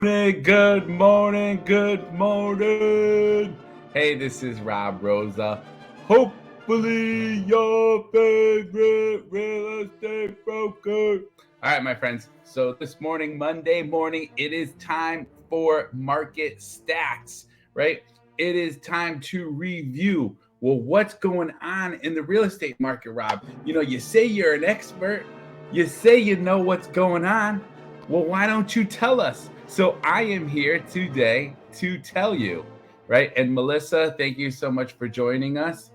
Good morning, good morning. Hey, this is Rosa. Hopefully, your favorite real estate broker. All right, my friends. So, this morning, Monday morning, it is time for market stats, right? It is time to review. Well, what's going on in the real estate market, Rob? You say you're an expert, you say you know what's going on. Well, why don't you tell us? So I am here today to tell you, right? And Melissa, thank you so much for joining us.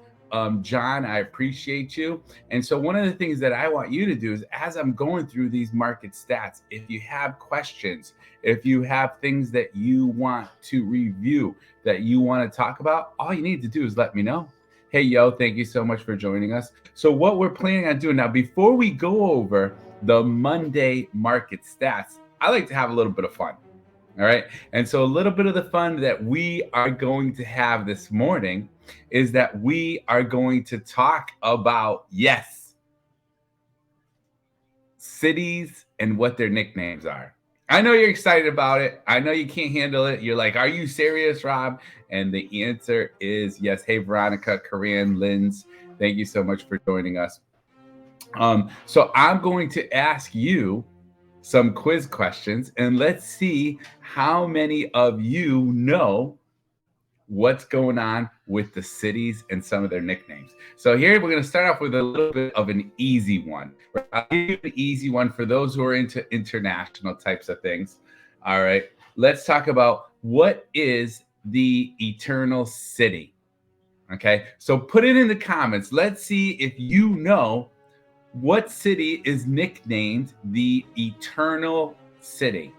John, I appreciate you. And so one of the things that I want you to do is as I'm going through these market stats, if you have questions, if you have things that you want to review, that you want to talk about, all you need to do is let me know. Hey, yo, thank you so much for joining us. So what we're planning on doing now, before we go over the Monday market stats, I like to have a little bit of fun. All right. And so, a little bit of the fun that we are going to have this morning is that we are going to talk about, yes, cities and what their nicknames are. I know you're excited about it. I know you can't handle it. You're like, are you serious, Rob? And the answer is yes. Hey, Veronica, Corinne, Linz, thank you so much for joining us. So I'm going to ask you some quiz questions and let's see how many of you know what's going on with the cities and some of their nicknames. So here we're going to start off with a little bit of an easy one. I'll give you an easy one for those who are into international types of things. All right, let's talk about what is the eternal city. Okay, so put it in the comments. Let's see if you know what city is nicknamed the Eternal City.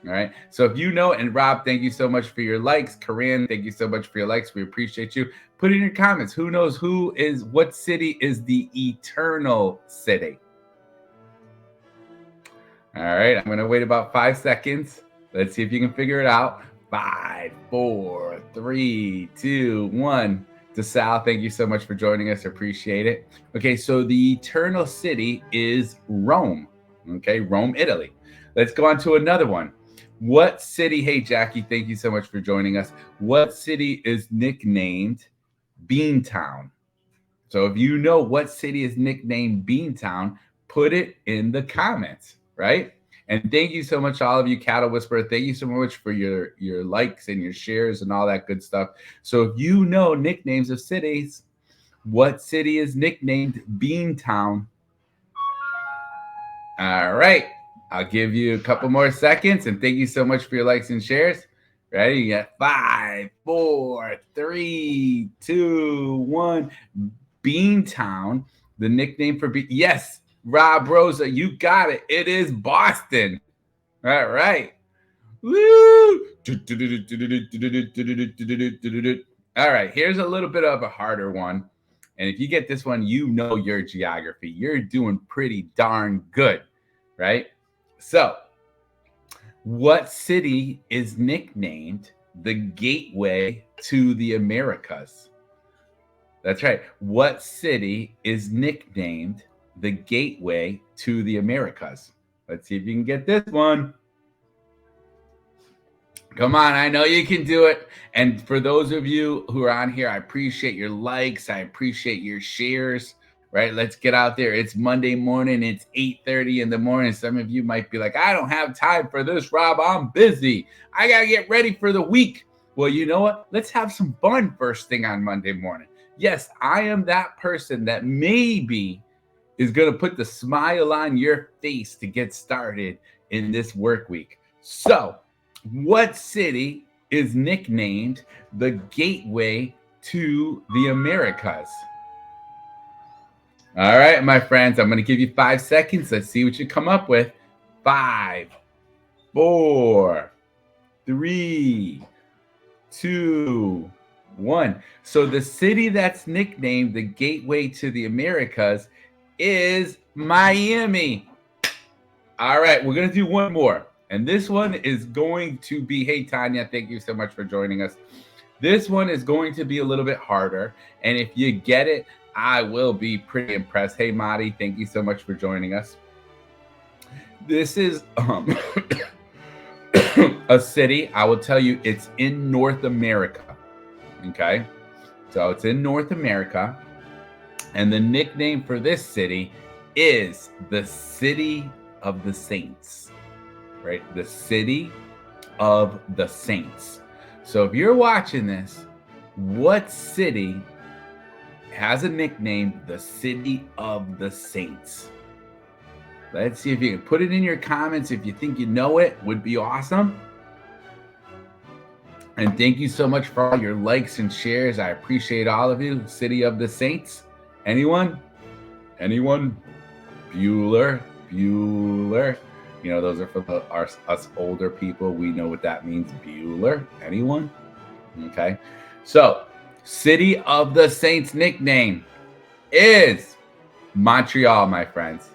All right. So if you know, and Rob, thank you so much for your likes. Corinne, thank you so much for your likes. We appreciate you. Put in your comments. Who knows what city is the Eternal City? All right. I'm going to wait about 5 seconds. Let's see if you can figure it out. 5, 4, 3, 2, 1. DeSal, thank you so much for joining us. Appreciate it. Okay, so the Eternal City is Rome. Okay, Rome, Italy. Let's go on to another one. What city, hey Jackie, thank you so much for joining us. What city is nicknamed Beantown? So if you know what city is nicknamed Beantown, put it in the comments, right? And thank you so much, all of you, Cattle Whisperer. Thank you so much for your likes and your shares and all that good stuff. So if you know nicknames of cities, what city is nicknamed Beantown? All right. I'll give you a couple more seconds. And thank you so much for your likes and shares. Ready? You got 5, 4, 3, 2, 1. Beantown, the nickname for yes, Rob, Rosa, you got it. It is Boston. All right. Woo! All right, here's a little bit of a harder one. And if you get this one, you know your geography. You're doing pretty darn good, right? So, what city is nicknamed the gateway to the Americas? That's right. What city is nicknamed the gateway to the Americas? Let's see if you can get this one. Come on, I know you can do it. And for those of you who are on here, I appreciate your likes. I appreciate your shares, right? Let's get out there. It's Monday morning. It's 8:30 in the morning. Some of you might be like, I don't have time for this, Rob. I'm busy. I got to get ready for the week. Well, you know what? Let's have some fun first thing on Monday morning. Yes, I am that person that maybe is going to put the smile on your face to get started in this work week. So, what city is nicknamed the gateway to the Americas? All right, my friends, I'm going to give you 5 seconds. Let's see what you come up with. 5, 4, 3, 2, 1. So the city that's nicknamed the gateway to the Americas is Miami. All right, we're going to do one more. And this one is going to be, hey, Tanya, thank you so much for joining us. This one is going to be a little bit harder. And if you get it, I will be pretty impressed. Hey, Madi, thank you so much for joining us. This is, a city. I will tell you it's in North America. Okay. So it's in North America. And the nickname for this city is the City of the Saints, right? The City of the Saints. So if you're watching this, what city has a nickname, the City of the Saints? Let's see if you can put it in your comments. If you think you know it, would be awesome. And thank you so much for all your likes and shares. I appreciate all of you. City of the Saints. Anyone? Anyone? Bueller? Bueller? You know, those are for us older people. We know what that means. Bueller? Anyone? Okay. So, City of the Saints nickname is Montreal, my friends.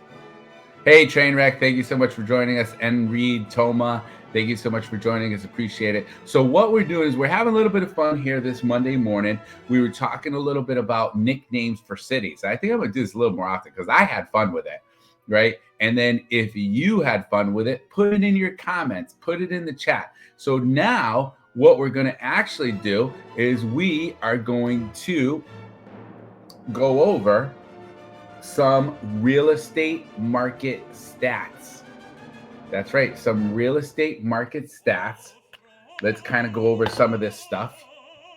Hey, Trainwreck, thank you so much for joining us. And Reed, Toma, thank you so much for joining us. Appreciate it. So what we're doing is we're having a little bit of fun here this Monday morning. We were talking a little bit about nicknames for cities. I think I'm going to do this a little more often because I had fun with it, right? And then if you had fun with it, put it in your comments, put it in the chat. So now what we're going to actually do is we are going to go over some real estate market stats. That's right, some real estate market stats. Let's kind of go over some of this stuff,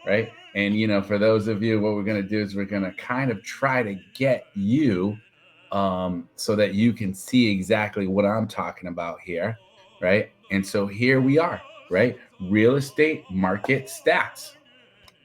right? And, you know, for those of you, what we're going to do is we're going to kind of try to get you so that you can see exactly what I'm talking about here, right? And so here we are, right? Real estate market stats.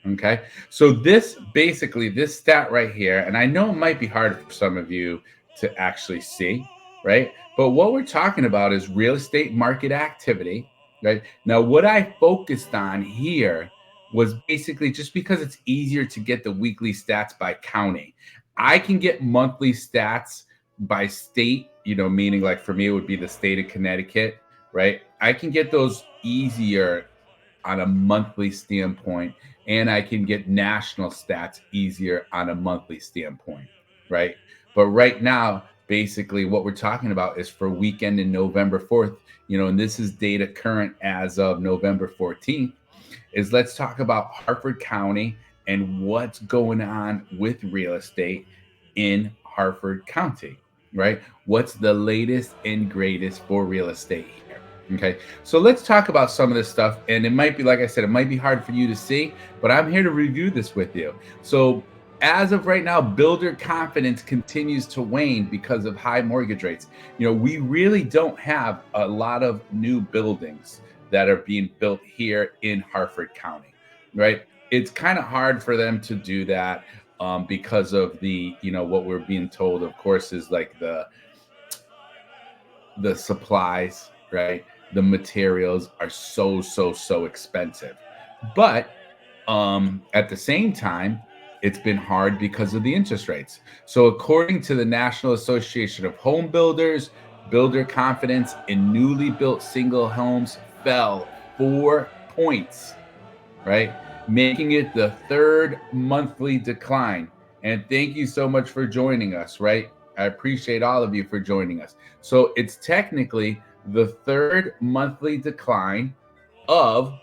Okay, so this basically, this stat right here, and I know it might be hard for some of you to actually see, right? But what we're talking about is real estate market activity, right? Now, what I focused on here was basically just because it's easier to get the weekly stats by county. I can get monthly stats by state, you know, meaning like for me, it would be the state of Connecticut, right? I can get those easier on a monthly standpoint, and I can get national stats easier on a monthly standpoint, right? But right now, basically what we're talking about is for weekend in November 4th, you know, and this is data current as of November 14th, is let's talk about Harford County and what's going on with real estate in Harford County, right? What's the latest and greatest for real estate here? Okay, so let's talk about some of this stuff. And it might be, like I said, it might be hard for you to see, but I'm here to review this with you. So as of right now, builder confidence continues to wane because of high mortgage rates. You know, we really don't have a lot of new buildings that are being built here in Harford County, right? It's kind of hard for them to do that because of the, you know, what we're being told, of course, is like the supplies, right? The materials are so expensive. But at the same time, it's been hard because of the interest rates. So according to the National Association of Home Builders, builder confidence in newly built single homes fell 4 points, right? Making it the third monthly decline. And thank you so much for joining us, right? I appreciate all of you for joining us. So it's technically the third monthly decline of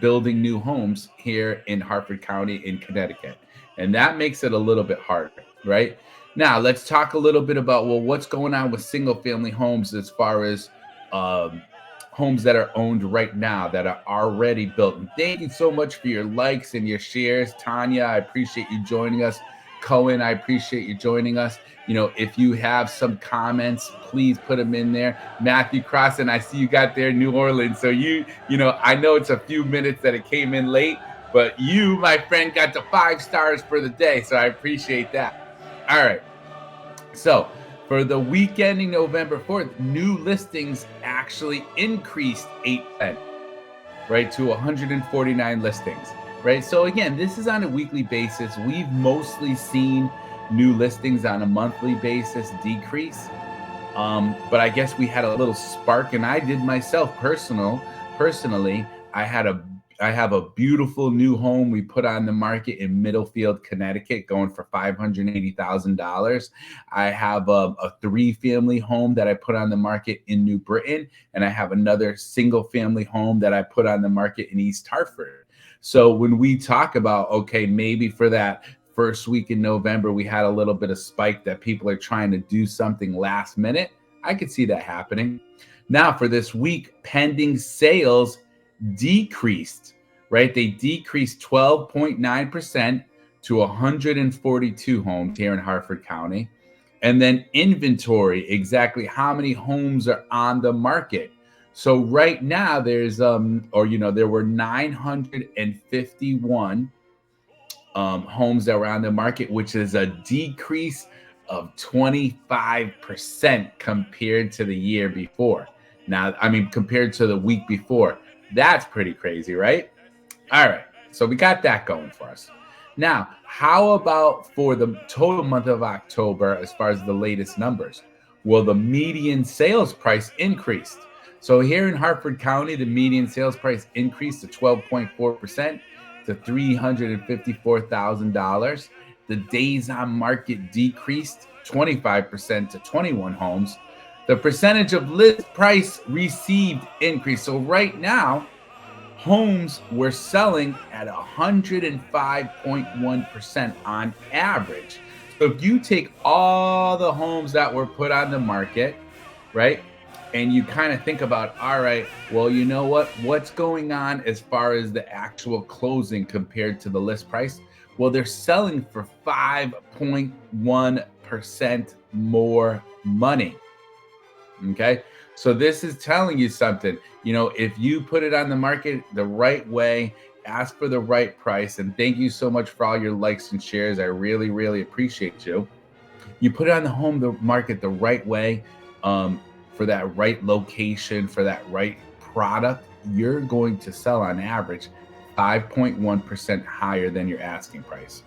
building new homes here in Harford County in Connecticut. And that makes it a little bit harder, right? Now, let's talk a little bit about, well, what's going on with single family homes as far as homes that are owned right now that are already built. And thank you so much for your likes and your shares. Tanya, I appreciate you joining us. Cohen, I appreciate you joining us. You know, if you have some comments, please put them in there. Matthew Crossan, I see you got there, New Orleans. So you know, I know it's a few minutes that it came in late, but you, my friend, got the 5 stars for the day. So I appreciate that. All right. So for the week ending November 4th, new listings actually increased 8%, right, to 149 listings. Right. So again, this is on a weekly basis. We've mostly seen new listings on a monthly basis decrease. But I guess we had a little spark, and I did myself personally. I had I have a beautiful new home we put on the market in Middlefield, Connecticut, going for $580,000. I have a 3-family home that I put on the market in New Britain, and I have another single-family home that I put on the market in East Hartford. So when we talk about, okay, maybe for that first week in November, we had a little bit of spike that people are trying to do something last minute, I could see that happening. Now, for this week, pending sales decreased, right? They decreased 12.9% to 142 homes here in Hartford County. And then inventory, exactly how many homes are on the market. So right now there's there were 951 homes that were on the market, which is a decrease of 25% compared to the year before. Now, I mean, compared to the week before. That's pretty crazy, right? All right. So we got that going for us. Now, how about for the total month of October as far as the latest numbers? Well, the median sales price increased. So here in Hartford County, the median sales price increased to 12.4% to $354,000. The days on market decreased 25% to 21 homes. The percentage of list price received increased. So right now, homes were selling at 105.1% on average. So if you take all the homes that were put on the market, right, and you kind of think about, all right, well, you know what? What's going on as far as the actual closing compared to the list price? Well, they're selling for 5.1% more money. Okay. So this is telling you something. If you put it on the market the right way, ask for the right price, and thank you so much for all your likes and shares. I really, really appreciate you. You put it on the market the right way, for that right location, for that right product, you're going to sell on average 5.1% higher than your asking price.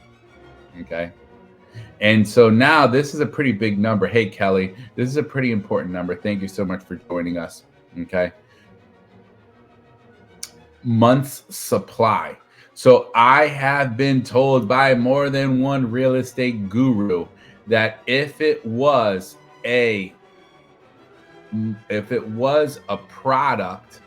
Okay. And so now this is a pretty big number. Hey, Kelly, this is a pretty important number. Thank you so much for joining us. Okay. Months supply. So I have been told by more than one real estate guru that if it was a product,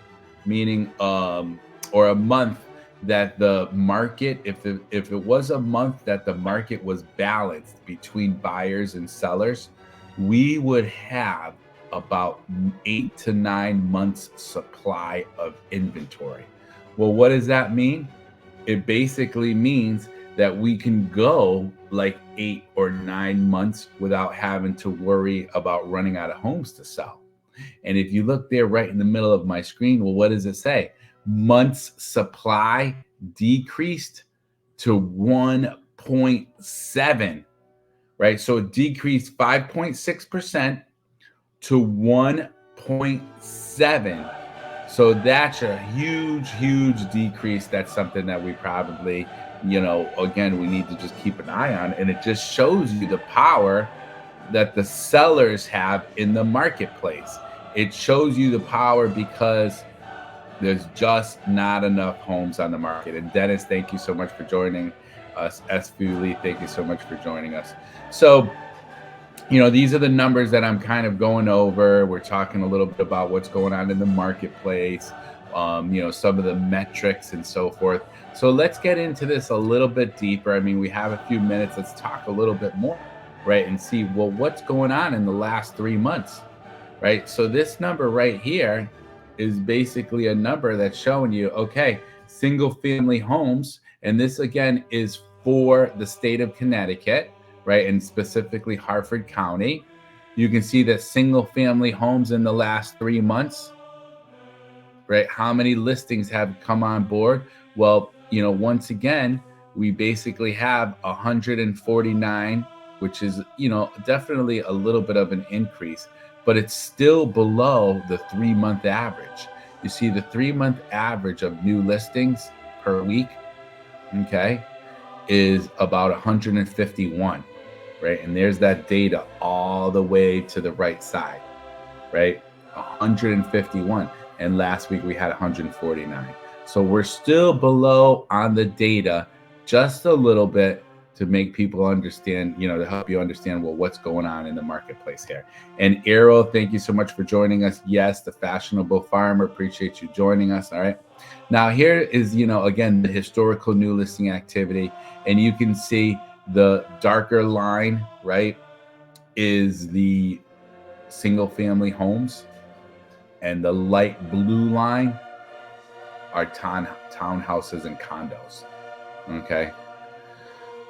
meaning or a month that the market, if it was a month that the market was balanced between buyers and sellers, we would have about 8 to 9 months supply of inventory. Well, what does that mean? It basically means that we can go like 8 or 9 months without having to worry about running out of homes to sell. And if you look there right in the middle of my screen, well, what does it say? Months supply decreased to 1.7, right? So it decreased 5.6% to 1.7. So that's a huge, huge decrease. That's something that we probably, again, we need to just keep an eye on. And it just shows you the power that the sellers have in the marketplace. It shows you the power because there's just not enough homes on the market. And Dennis, thank you so much for joining us. S. Lee, thank you so much for joining us. So, these are the numbers that I'm kind of going over. We're talking a little bit about what's going on in the marketplace, some of the metrics and so forth. So let's get into this a little bit deeper. I mean, we have a few minutes. Let's talk a little bit more, right? And see, well, what's going on in the last 3 months, right? So this number right here is basically a number that's showing you, okay, single family homes. And this again is for the state of Connecticut, right? And specifically Hartford County. You can see that single family homes in the last 3 months, right? How many listings have come on board? Well, once again, we basically have 149, which is, definitely a little bit of an increase, but it's still below the 3-month average. You see the 3-month average of new listings per week, okay, is about 151, right? And there's that data all the way to the right side, right? 151. And last week we had 149. So we're still below on the data just a little bit to make people understand, to help you understand, well, what's going on in the marketplace here. And Arrow, thank you so much for joining us. Yes, the fashionable farmer, appreciate you joining us. All right. Now here is, again, the historical new listing activity. And you can see the darker line, right, is the single family homes. And the light blue line are townhouses and condos. Okay.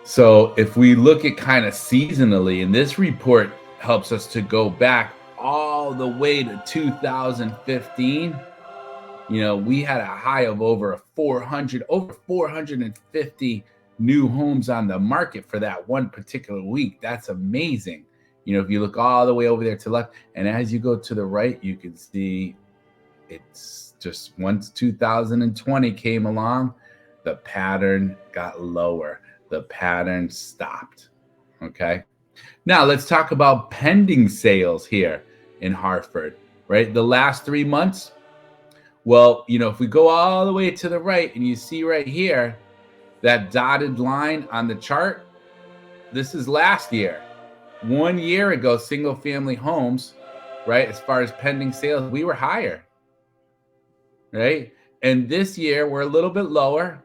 So if we look at kind of seasonally, and this report helps us to go back all the way to 2015, we had a high of over 450 new homes on the market for that one particular week. That's amazing. If you look all the way over there to the left, and as you go to the right, you can see it's just once 2020 came along, the pattern got lower. The pattern stopped. Okay. Now let's talk about pending sales here in Hartford, right? The last 3 months. Well, if we go all the way to the right and you see right here, that dotted line on the chart, this is last year. 1 year ago, single family homes, right? As far as pending sales, we were higher, right? And this year we're a little bit lower.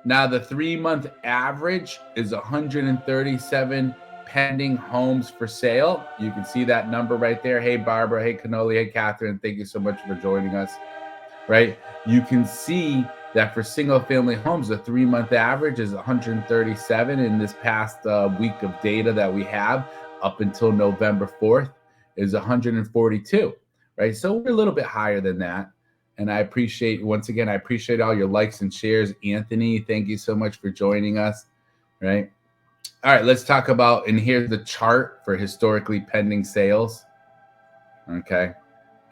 Now the 3-month average is 137 pending homes for sale. You can see that number right there. Hey, Barbara. Hey, Cannoli. Hey, Catherine. Thank you so much for joining us, right? You can see that for single family homes, the 3-month average is 137 in this past week of data that we have up until November 4th is 142, right? So we're a little bit higher than that. And I appreciate all your likes and shares. Anthony, thank you so much for joining us, right? All right, let's talk about, and here's the chart for historically pending sales, okay?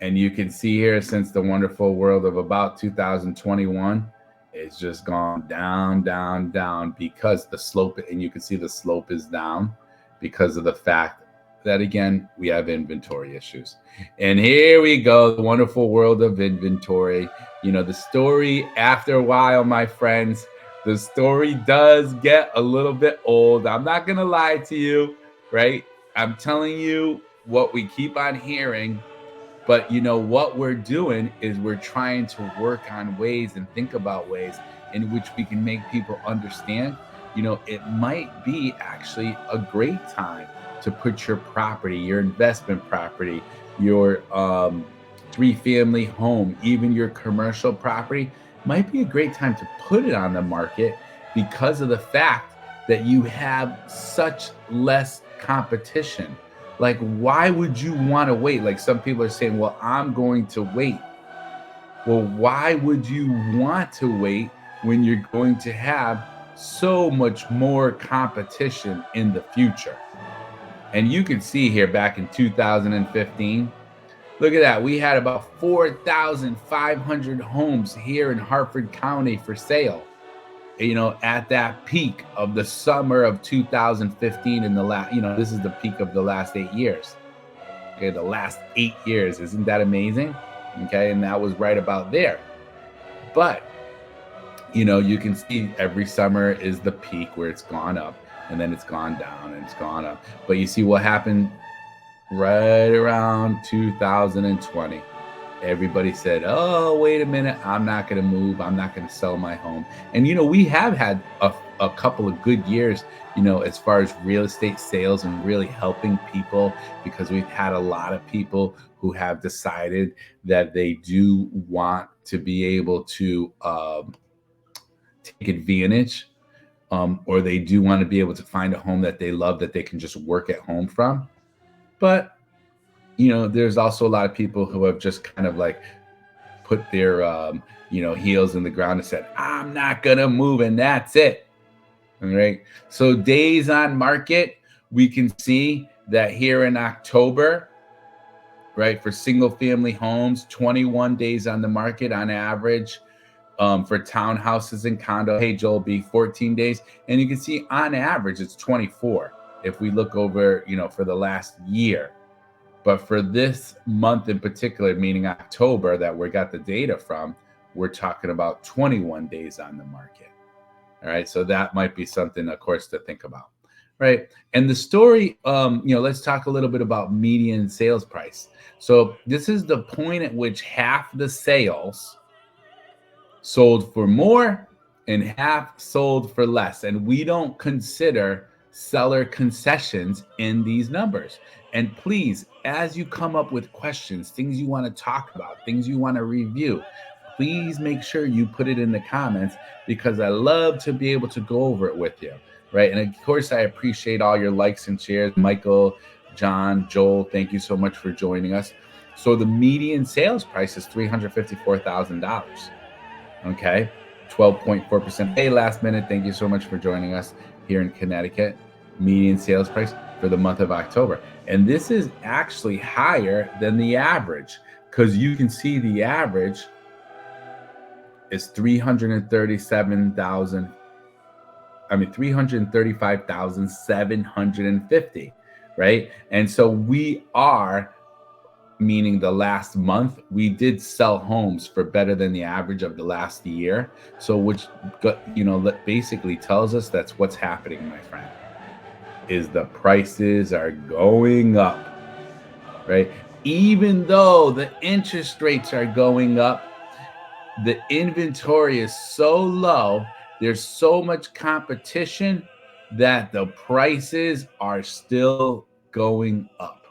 And you can see here, since the wonderful world of about 2021, it's just gone down, down, down because the slope, and you can see the slope is down because of the fact that, again, we have inventory issues. And here we go, the wonderful world of inventory. The story, after a while, my friends, the story does get a little bit old. I'm not going to lie to you, right? I'm telling you what we keep on hearing. But what we're doing is we're trying to work on ways and think about ways in which we can make people understand, it might be actually a great time to put your property, your investment property, your 3-family home, even your commercial property, might be a great time to put it on the market because of the fact that you have such less competition. Like, why would you want to wait? Like, some people are saying, well, I'm going to wait. Well, why would you want to wait when you're going to have so much more competition in the future? And you can see here back in 2015, look at that. We had about 4,500 homes here in Hartford County for sale, at that peak of the summer of 2015 in the last, this is the peak of the last 8 years. Okay, the last 8 years. Isn't that amazing? Okay, and that was right about there. But, you can see every summer is the peak where it's gone up, and then it's gone down and it's gone up. But you see what happened right around 2020. Everybody said, oh, wait a minute, I'm not going to move. I'm not going to sell my home. And, we have had a couple of good years, as far as real estate sales and really helping people, because we've had a lot of people who have decided that they do want to be able to take advantage, or they do want to be able to find a home that they love, that they can just work at home from. But there's also a lot of people who have just kind of like put their, heels in the ground and said, I'm not going to move. And that's it. All right. So days on market, we can see that here in October, right, for single family homes, 21 days on the market on average. For townhouses and condo, hey, Joel B, 14 days. And you can see on average, it's 24 if we look over, for the last year. But for this month in particular, meaning October, that we got the data from, we're talking about 21 days on the market. All right. So that might be something, of course, to think about. Right. And the story, let's talk a little bit about median sales price. So this is the point at which half the sales sold for more and half sold for less. And we don't consider seller concessions in these numbers. And please, as you come up with questions, things you want to talk about, things you want to review, please make sure you put it in the comments, because I love to be able to go over it with you. Right. And of course, I appreciate all your likes and shares. Michael, John, Joel, thank you so much for joining us. So the median sales price is $354,000. Okay, 12.4%. Hey, last minute, thank you so much for joining us here in Connecticut. Median sales price for the month of October. And this is actually higher than the average, because you can see the average is 335,750, right? And so we are, meaning the last month, we did sell homes for better than the average of the last year. So which, basically tells us that's what's happening, my friend, is the prices are going up, right? Even though the interest rates are going up, the inventory is so low, there's so much competition that the prices are still going up.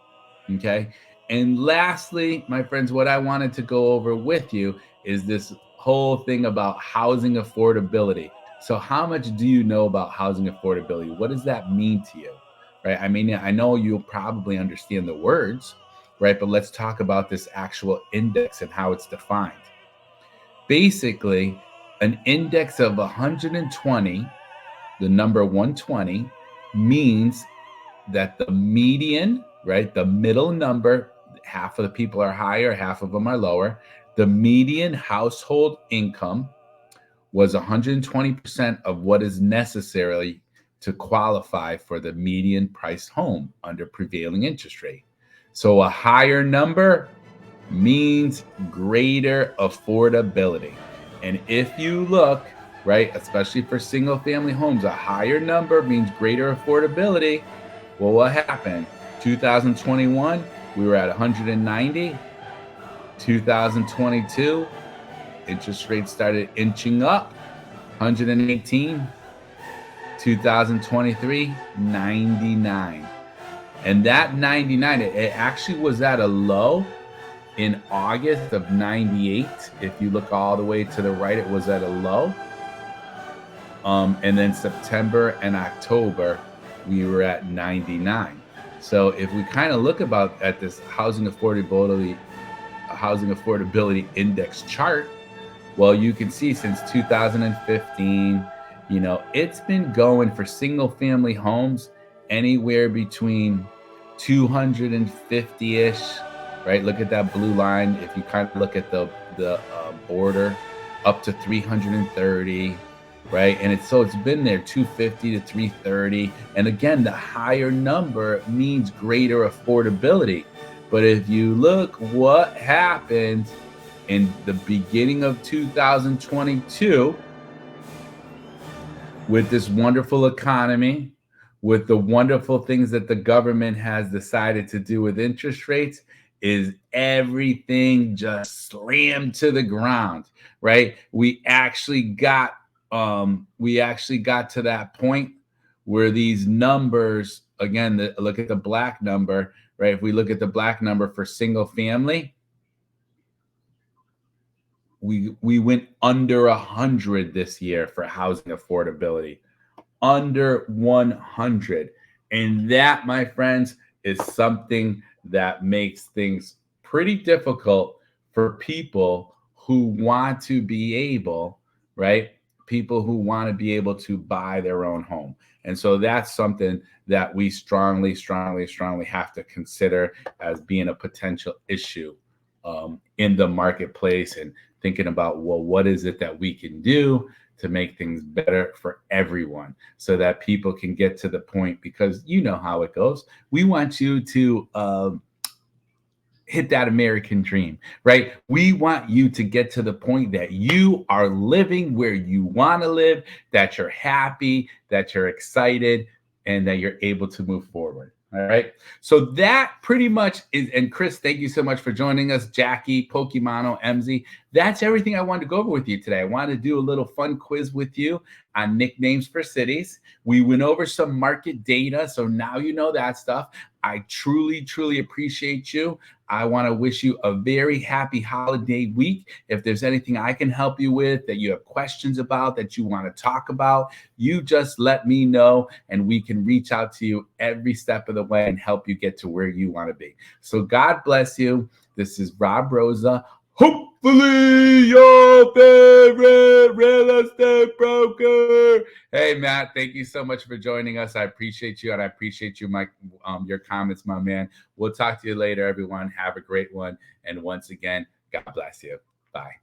Okay. And lastly, my friends, what I wanted to go over with you is this whole thing about housing affordability. So how much do you know about housing affordability? What does that mean to you? Right. I mean, I know you'll probably understand the words, right? But let's talk about this actual index and how it's defined. Basically, an index of 120, the number 120, means that the median, right, the middle number, half of the people are higher, half of them are lower. The median household income was 120% of what is necessary to qualify for the median price home under prevailing interest rate. So a higher number means greater affordability. And if you look, right, especially for single family homes, a higher number means greater affordability. Well, what happened? 2021, we were at 190. 2022, interest rates started inching up. 118. 2023, 99. And that 99, it actually was at a low in August of 98. If you look all the way to the right, it was at a low. And then September and October, we were at 99. So if we kind of look at this housing affordability index chart, well, you can see since 2015, it's been going for single family homes anywhere between 250-ish, right? Look at that blue line. If you kind of look at the border, up to 330, right? And it's been there 250 to 330. And again, the higher number means greater affordability. But if you look what happened in the beginning of 2022 with this wonderful economy, with the wonderful things that the government has decided to do with interest rates, is everything just slammed to the ground, right? We actually got to that point where these numbers, again, look at the black number, right? If we look at the black number for single family, we went under 100 this year for housing affordability, under 100. And that, my friends, is something that makes things pretty difficult for people who want to be able, right? People who want to be able to buy their own home. And so that's something that we strongly have to consider as being a potential issue in the marketplace, and thinking about, well, what is it that we can do to make things better for everyone so that people can get to the point, because you know how it goes. We want you to hit that American dream, right? We want you to get to the point that you are living where you want to live, that you're happy, that you're excited, and that you're able to move forward. All right. So that pretty much is, and Chris, thank you so much for joining us. Jackie, Pokemano, MZ. That's everything I wanted to go over with you today. I wanted to do a little fun quiz with you on nicknames for cities. We went over some market data. So now you know that stuff. I truly, truly appreciate you. I want to wish you a very happy holiday week. If there's anything I can help you with, that you have questions about, that you want to talk about, you just let me know and we can reach out to you every step of the way and help you get to where you want to be. So God bless you. This is Rob Rosa. Hopefully your favorite real estate broker. Hey, Matt, thank you so much for joining us. I appreciate you, and I appreciate you, Mike, your comments, my man. We'll talk to you later, everyone. Have a great one. And once again, God bless you. Bye.